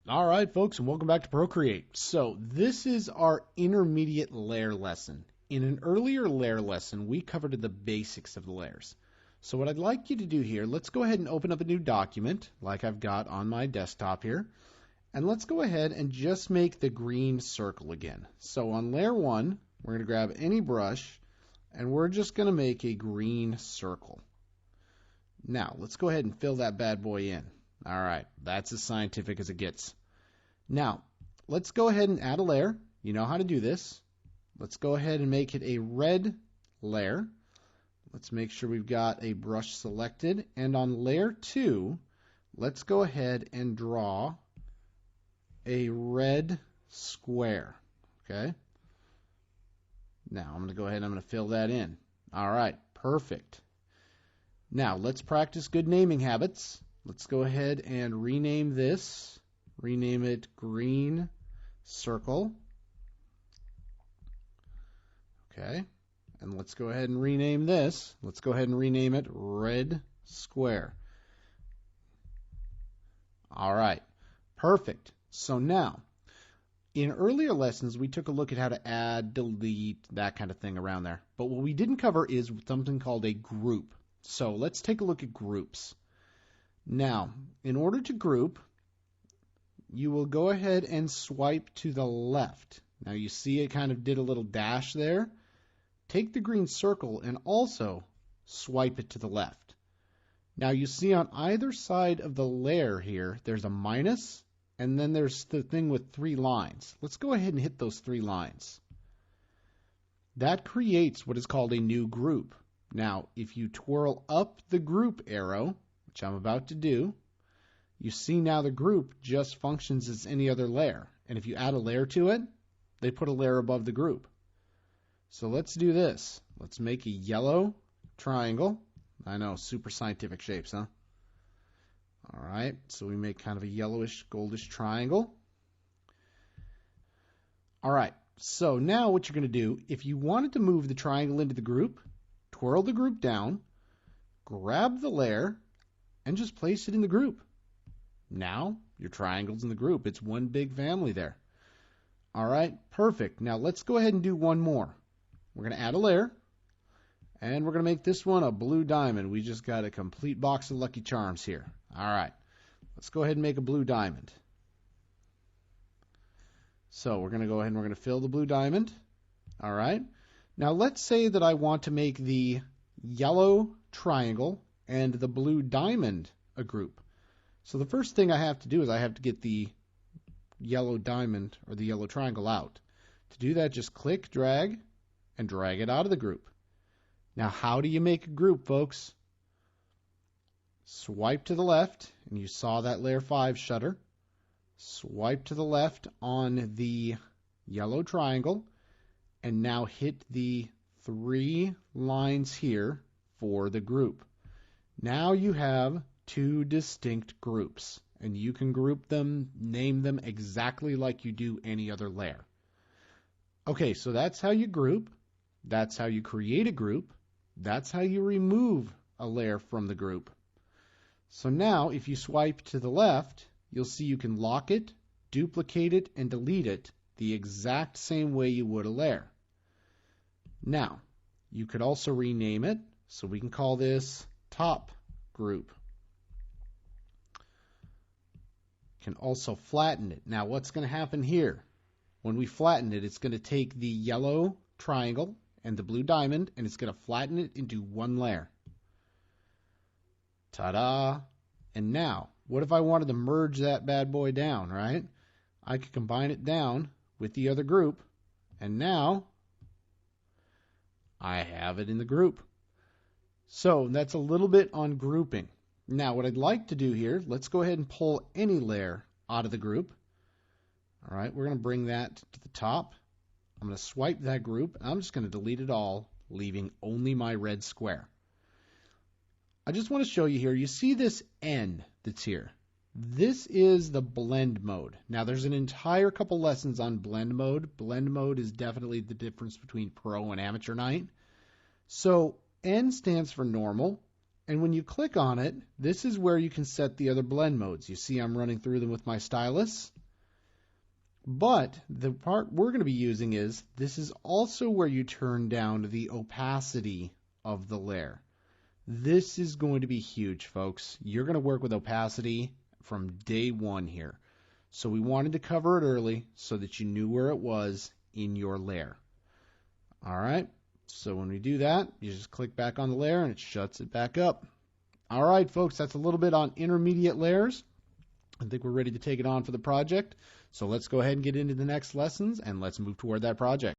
All right, folks, and welcome back to Procreate. So this is our intermediate layer lesson. In an earlier layer lesson, we covered the basics of the layers. So what I'd like you to do here, let's go ahead and open up a new document like I've got on my desktop here. And let's go ahead and just make the green circle again. So on layer 1, we're going to grab any brush, and we're just going to make a green circle. Now, let's go ahead and fill that bad boy in. All right, that's as scientific as it gets. Now, let's go ahead and add a layer. You know how to do this. Let's go ahead and make it a red layer. Let's make sure we've got a brush selected. And on layer 2, let's go ahead and draw a red square. Okay? Now, I'm going to go ahead and I'm going to fill that in. All right, perfect. Now, let's practice good naming habits. Let's go ahead and rename this. Rename it green circle. Okay. And let's go ahead and rename this. Let's go ahead and rename it red square. All right. Perfect. So now, in earlier lessons, we took a look at how to add, delete, that kind of thing around there. But what we didn't cover is something called a group. So let's take a look at groups. Now, in order to group, you will go ahead and swipe to the left. Now you see it kind of did a little dash there. Take the green circle and also swipe it to the left. Now you see on either side of the layer here, there's a minus, and then there's the thing with 3 lines. Let's go ahead and hit those 3 lines. That creates what is called a new group. Now, if you twirl up the group arrow, which I'm about to do, you see now the group just functions as any other layer. And if you add a layer to it, they put a layer above the group. So let's do this. Let's make a yellow triangle. I know, super scientific shapes, huh? All right, so we make kind of a yellowish, goldish triangle. All right, so now what you're going to do, if you wanted to move the triangle into the group, twirl the group down, grab the layer, and just place it in the group. Now, your triangle's in the group. It's one big family there. All right, perfect. Now, let's go ahead and do one more. We're going to add a layer, and we're going to make this one a blue diamond. We just got a complete box of Lucky Charms here. All right, let's go ahead and make a blue diamond. So we're going to go ahead and we're going to fill the blue diamond. All right. Now, let's say that I want to make the yellow triangle and the blue diamond a group. So the first thing I have to do is I have to get the yellow diamond or the yellow triangle out. To do that, just click, drag, and drag it out of the group. Now, how do you make a group, folks? Swipe to the left, and you saw that layer 5 shutter. Swipe to the left on the yellow triangle, and now hit the 3 lines here for the group. Now you have 2 distinct groups, and you can group them, name them exactly like you do any other layer. Okay, so that's how you group. That's how you create a group. That's how you remove a layer from the group. So now, if you swipe to the left, you'll see you can lock it, duplicate it, and delete it the exact same way you would a layer. Now, you could also rename it, so we can call this top group. Can also flatten it. Now, what's going to happen here? When we flatten it, it's going to take the yellow triangle and the blue diamond, and it's going to flatten it into one layer. Ta-da! And now, what if I wanted to merge that bad boy down, right? I could combine it down with the other group, and now I have it in the group. So that's a little bit on grouping. Now, what I'd like to do here, let's go ahead and pull any layer out of the group. All right, we're going to bring that to the top. I'm going to swipe that group, and I'm just going to delete it all, leaving only my red square. I just want to show you here, you see this N that's here. This is the blend mode. Now, there's an entire couple lessons on blend mode. Blend mode is definitely the difference between pro and amateur night. So N stands for normal, and when you click on it, this is where you can set the other blend modes. You see I'm running through them with my stylus. But the part we're going to be using is, this is also where you turn down the opacity of the layer. This is going to be huge, folks. You're going to work with opacity from day one here. So we wanted to cover it early so that you knew where it was in your layer. All right, so when we do that, you just click back on the layer and it shuts it back up. All right, folks, that's a little bit on intermediate layers. I think we're ready to take it on for the project. So let's go ahead and get into the next lessons and let's move toward that project.